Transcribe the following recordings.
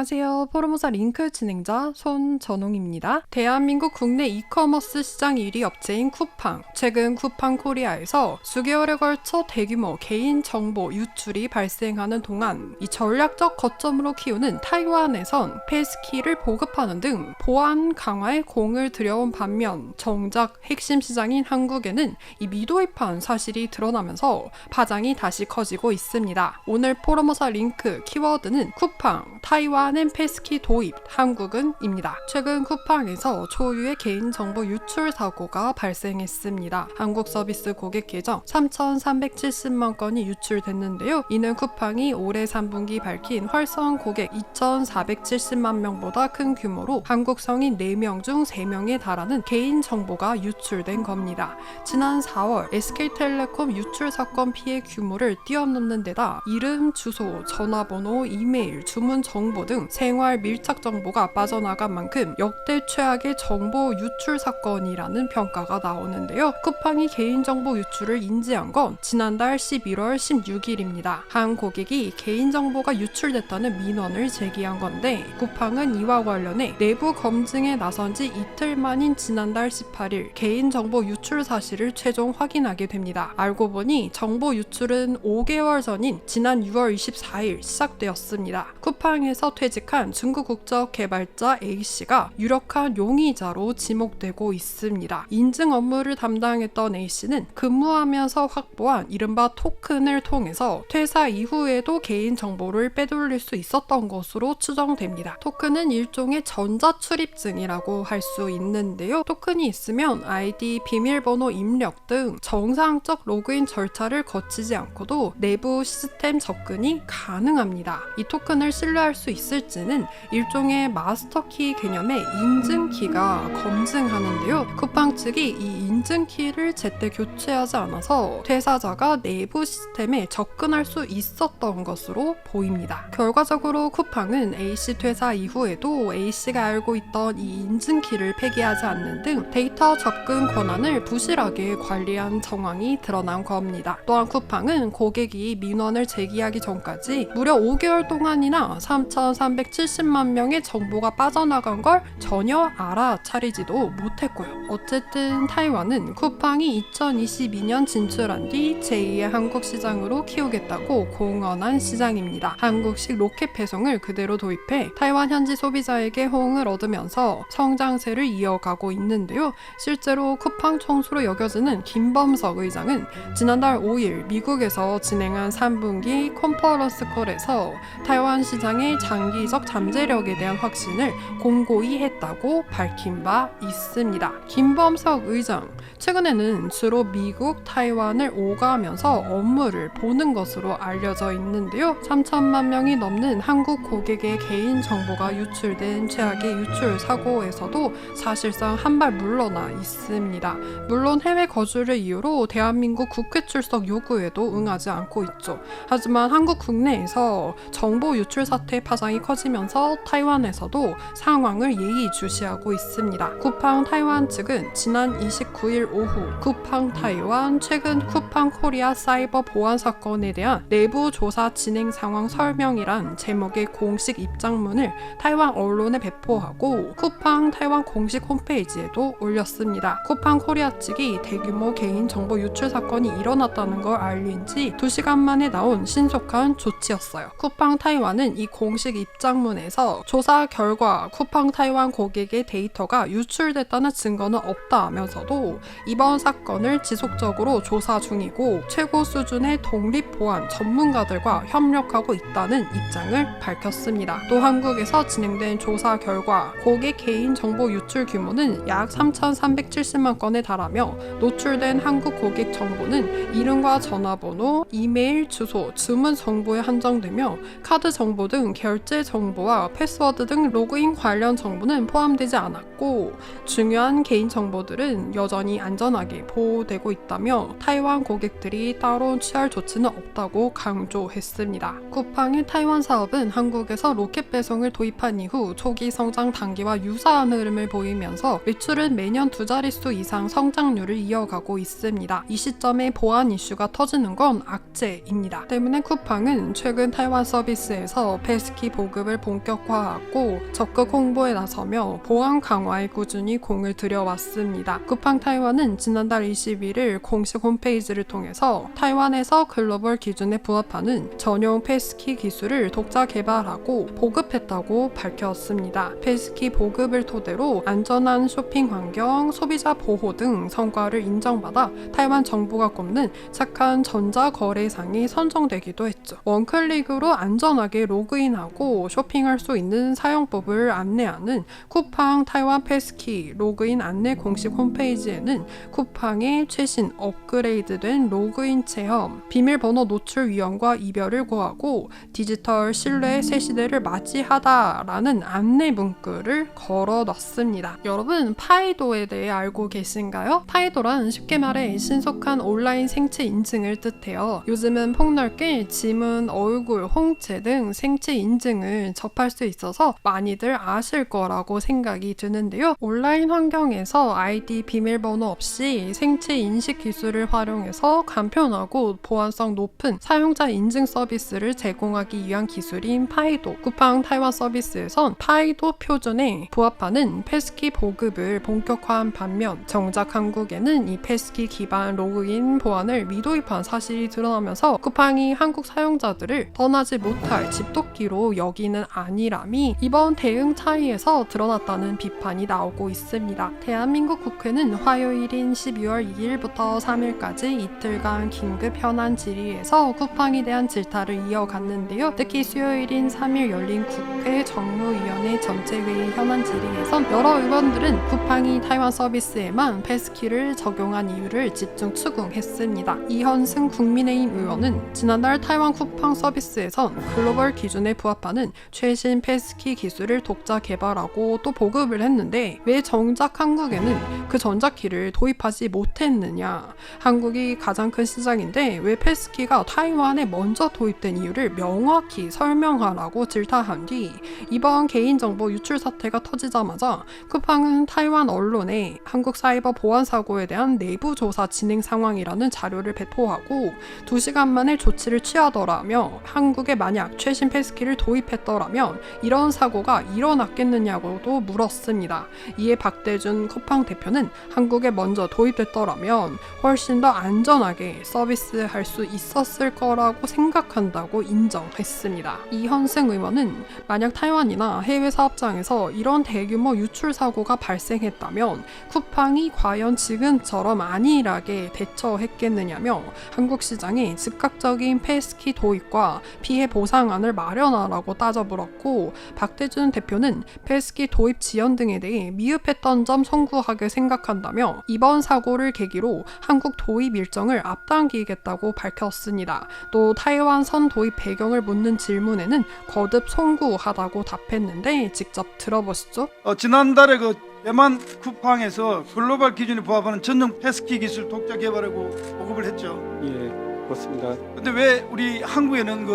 안녕하세요. 포르모사 링크 진행자 손전홍입니다. 대한민국 국내 이커머스 시장 1위 업체인 쿠팡. 최근 쿠팡 코리아에서 수개월에 걸쳐 대규모 개인 정보 유출이 발생하는 동안 이 전략적 거점으로 키우는 타이완에선 패스키를 보급하는 등 보안 강화에 공을 들여온 반면 정작 핵심 시장인 한국에는 이 미도입한 사실이 드러나면서 파장이 다시 커지고 있습니다. 오늘 포르모사 링크 키워드는 쿠팡, 타이완엔 패스키 도입, 한국은 입니다. 최근 쿠팡에서 초유의 개인정보 유출 사고가 발생했습니다. 한국 서비스 고객 계정 3,370만 건이 유출됐는데요. 이는 쿠팡이 올해 3분기 밝힌 활성 고객 2,470만 명보다 큰 규모로 한국 성인 4명 중 3명에 달하는 개인정보가 유출된 겁니다. 지난 4월 SK텔레콤 유출 사건 피해 규모를 뛰어넘는 데다 이름, 주소, 전화번호, 이메일, 주문 정보 등 생활 밀착 정보가 빠져나간 만큼 역대 최악의 정보 유출 사건이라는 평가가 나오는데요. 쿠팡이 개인정보 유출을 인지한 건 지난달 11월 16일입니다. 한 고객이 개인정보가 유출됐다는 민원을 제기한 건데 쿠팡은 이와 관련해 내부 검증에 나선 지 이틀 만인 지난달 18일 개인정보 유출 사실을 최종 확인하게 됩니다. 알고 보니 정보 유출은 5개월 전인 지난 6월 24일 시작되었습니다. 쿠팡에서 퇴직한 중국 국적 개발자 A씨가 유력한 용의자로 지목되고 있습니다. 인증 업무를 담당했던 A씨는 근무하면서 확보한 이른바 토큰을 통해서 퇴사 이후에도 개인정보를 빼돌릴 수 있었던 것으로 추정됩니다. 토큰은 일종의 전자출입증이라고 할 수 있는데요. 토큰이 있으면 아이디, 비밀번호 입력 등 정상적 로그인 절차를 거치지 않고도 내부 시스템 접근이 가능합니다. 이 토큰을 신뢰할 수 있을지는 일종의 마스터키 개념의 인증키가 검증하는데요. 쿠팡 측이 이 인증키를 제때 교체하지 않아서 퇴사자가 내부 시스템에 접근할 수 있었던 것으로 보입니다. 결과적으로 쿠팡은 A씨 퇴사 이후에도 A씨가 알고 있던 이 인증키를 폐기하지 않는 등 데이터 접근 권한을 부실하게 관리한 정황이 드러난 겁니다. 또한 쿠팡은 고객이 민원을 제기하기 전까지 무려 5개월 동안이나 3,370만 명의 정보가 빠져나간 걸 전혀 알아차리지도 못했고요. 어쨌든 타이완은 쿠팡이 2022년 진출한 뒤 제2의 한국 시장으로 키우겠다고 공언한 시장입니다. 한국식 로켓 배송을 그대로 도입해 타이완 현지 소비자에게 호응을 얻으면서 성장세를 이어가고 있는데요. 실제로 쿠팡 총수로 여겨지는 김범석 의장은 지난달 5일 미국에서 진행한 3분기 컨퍼런스 콜에서 타이완 시장의 장기적 잠재력에 대한 확신을 공고히 했다고 밝힌 바 있습니다. 김범석 의장, 최근에는 주로 미국, 타이완을 오가면서 업무를 보는 것으로 알려져 있는데요. 3천만 명이 넘는 한국 고객의 개인 정보가 유출된 최악의 유출 사고에서도 사실상 한 발 물러나 있습니다. 물론 해외 거주를 이유로 대한민국 국회 출석 요구에도 응하지 않고 있죠. 하지만 한국 국내에서 정보 유출 사태 파장이 커지면서 타이완에서도 상황을 예의주시하고 있습니다. 쿠팡 타이완 측은 지난 29일 오후 쿠팡 타이완 최근 쿠팡 코리아 사이버 보안 사건에 대한 내부 조사 진행 상황 설명이란 제목의 공식 입장문을 타이완 언론에 배포하고 쿠팡 타이완 공식 홈페이지에도 올렸습니다. 쿠팡 코리아 측이 대규모 개인정보 유출 사건이 일어났다는 걸 알린 지 2시간 만에 나온 신속한 조치였어요. 쿠팡 타이완은 이 공식 입장문에서 조사 결과 쿠팡 타이완 고객의 데이터가 유출됐다는 증거는 없다 하면서도 이번 사건을 지속적으로 조사 중이고 최고 수준의 독립보안 전문가들과 협력하고 있다는 입장을 밝혔습니다. 또 한국에서 진행된 조사 결과 고객 개인정보 유출 규모는 약 3,370만 건에 달하며 노출된 한국 고객 정보는 이름과 전화번호, 이메일, 주소, 주문 정보에 한정되며 카드 정보 등 결제 정보와 패스워드 등 로그인 관련 정보는 포함되지 않았고 중요한 개인 정보들은 여전히 안전하게 보호되고 있다며 타이완 고객들이 따로 취할 조치는 없다고 강조했습니다. 쿠팡의 타이완 사업은 한국에서 로켓 배송을 도입한 이후 초기 성장 단계와 유사한 흐름을 보이면서 매출은 매년 2자릿수 이상 성장률을 이어가고 있습니다. 이 시점에 보안 이슈가 터지는 건 악재입니다. 때문에 쿠팡은 최근 타이완 서비스에서 패스키 보급 보급을 본격화하고 적극 홍보에 나서며 보안 강화에 꾸준히 공을 들여왔습니다. 쿠팡 타이완은 지난달 21일 공식 홈페이지를 통해서 타이완에서 글로벌 기준에 부합하는 전용 패스키 기술을 독자 개발하고 보급했다고 밝혔습니다. 패스키 보급을 토대로 안전한 쇼핑 환경, 소비자 보호 등 성과를 인정받아 타이완 정부가 꼽는 착한 전자거래상이 선정되기도 했죠. 원클릭으로 안전하게 로그인하고 쇼핑할 수 있는 사용법을 안내하는 쿠팡 타이완 패스키 로그인 안내 공식 홈페이지에는 쿠팡의 최신 업그레이드된 로그인 체험, 비밀번호 노출 위험과 이별을 고하고 디지털 신뢰의 새 시대를 맞이하다라는 안내 문구를 걸어놨습니다. 여러분, 파이도에 대해 알고 계신가요? 파이도란 쉽게 말해 신속한 온라인 생체 인증을 뜻해요. 요즘은 폭넓게 지문, 얼굴, 홍채 등 생체 인증을 접할 수 있어서 많이들 아실 거라고 생각이 드는데요. 온라인 환경에서 아이디 비밀번호 없이 생체 인식 기술을 활용해서 간편하고 보안성 높은 사용자 인증 서비스를 제공하기 위한 기술인 파이도. 쿠팡 타이완 서비스에선 파이도 표준에 부합하는 패스키 보급을 본격화한 반면 정작 한국에는 이 패스키 기반 로그인 보안을 미도입한 사실이 드러나면서 쿠팡이 한국 사용자들을 떠나지 못할 집도끼로 여기는 아니람이 이번 대응 차이에서 드러났다는 비판이 나오고 있습니다. 대한민국 국회는 화요일인 12월 2일부터 3일까지 이틀간 긴급 현안 질의에서 쿠팡에 대한 질타를 이어갔는데요. 특히 수요일인 3일 열린 국회 정무위원회 전체회의 현안 질의에선 여러 의원들은 쿠팡이 타이완 서비스에만 패스키를 적용한 이유를 집중 추궁했습니다. 이현승 국민의힘 의원은 지난달 타이완 쿠팡 서비스에선 글로벌 기준에 부합하는 최신 패스키 기술을 독자 개발하고 또 보급을 했는데 왜 정작 한국에는 그 전자키를 도입하지 못했느냐. 한국이 가장 큰 시장인데 왜 패스키가 타이완에 먼저 도입된 이유를 명확히 설명하라고 질타한 뒤 이번 개인정보 유출 사태가 터지자마자 쿠팡은 타이완 언론에 한국 사이버 보안 사고에 대한 내부 조사 진행 상황이라는 자료를 배포하고 2시간 만에 조치를 취하더라며 한국에 만약 최신 패스키를 도입했더라면 이런 사고가 일어났겠느냐고도 물었습니다. 이에 박대준 쿠팡 대표는 한국에 먼저 도입됐더라면 훨씬 더 안전하게 서비스할 수 있었을 거라고 생각한다고 인정했습니다. 이현승 의원은 만약 타이완이나 해외 사업장에서 이런 대규모 유출 사고가 발생했다면 쿠팡이 과연 지금처럼 안일하게 대처했겠느냐며 한국 시장에 즉각적인 패스키 도입과 피해 보상안을 마련하라고 따져 물었고 박대준 대표는 패스키 도입 지연 등에 대해 미흡했던 점 송구하게 생각한다며 이번 사고를 계기로 한국 도입 일정을 앞당기겠다고 밝혔습니다. 또 타이완 선 도입 배경을 묻는 질문에는 거듭 송구하다고 답했는데 직접 들어보시죠. 지난달에 대만 쿠팡에서 글로벌 기준에 부합하는 전용 패스키 기술 독자 개발하고 보급을 했죠. 예, 그렇습니다. 근데 왜 우리 한국에는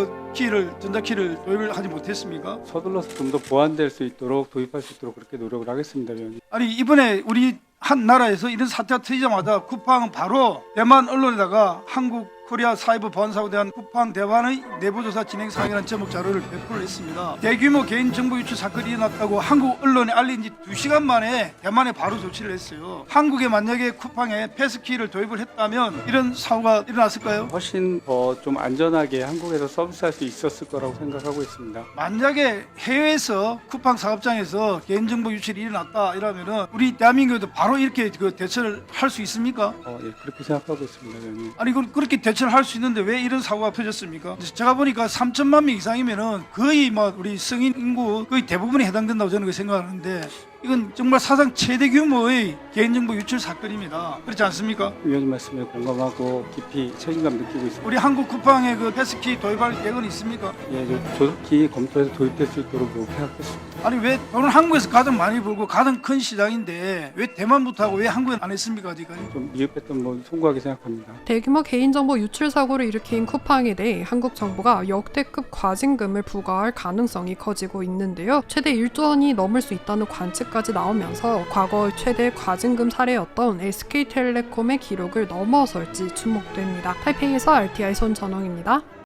전자키를 도입을 하지 못했습니까? 서둘러서 좀 더 보완될 수 있도록 도입할 수 있도록 그렇게 노력을 하겠습니다, 위원님. 아니 이번에 우리 한 나라에서 이런 사태가 터지자마자 쿠팡은 바로 대만 언론에다가 한국 코리아 사이버 보안사고에 대한 쿠팡 대만의 내부조사 진행 상황이라는 제목 자료를 배포를 했습니다. 대규모 개인정보 유출 사건이 일어났다고 한국 언론에 알린 지 2시간 만에 대만에 바로 조치를 했어요. 한국에 만약에 쿠팡에 패스키를 도입을 했다면 이런 사고가 일어났을까요? 훨씬 더 좀 안전하게 한국에서 서비스할 수 있었을 거라고 생각하고 있습니다. 만약에 해외에서 쿠팡 사업장에서 개인정보 유출이 일어났다 이러면은 우리 대한민국에도 바로 이렇게 대처를 할 수 있습니까? 예, 그렇게 생각하고 있습니다, 위원님. 아니 그렇게 대처를 할 수 있는데 왜 이런 사고가 터졌습니까? 제가 보니까 3천만 명 이상이면은 거의 우리 성인 인구 거의 대부분이 해당된다고 저는 생각하는데 이건 정말 사상 최대 규모의 개인정보 유출 사건입니다. 그렇지 않습니까? 위원님 말씀에 공감하고 깊이 책임감 느끼고 있습니다. 우리 한국 쿠팡에 패스키 도입할 계획은 있습니까? 예, 조속히 검토해서 도입될 수 있도록 노력하겠습니다. 아니 왜 돈을 한국에서 가장 많이 벌고 가장 큰 시장인데 왜 대만부터 하고 왜 한국은 안 했습니까? 아직까지? 좀 미흡했던 건 송구하게 생각합니다. 대규모 개인정보 유출 사고를 일으킨 쿠팡에 대해 한국 정부가 역대급 과징금을 부과할 가능성이 커지고 있는데요. 최대 1조 원이 넘을 수 있다는 관측까지 나오면서 과거 최대 과징금 사례였던 SK텔레콤의 기록을 넘어설지 주목됩니다. 타이페이에서 RTI 손전홍입니다.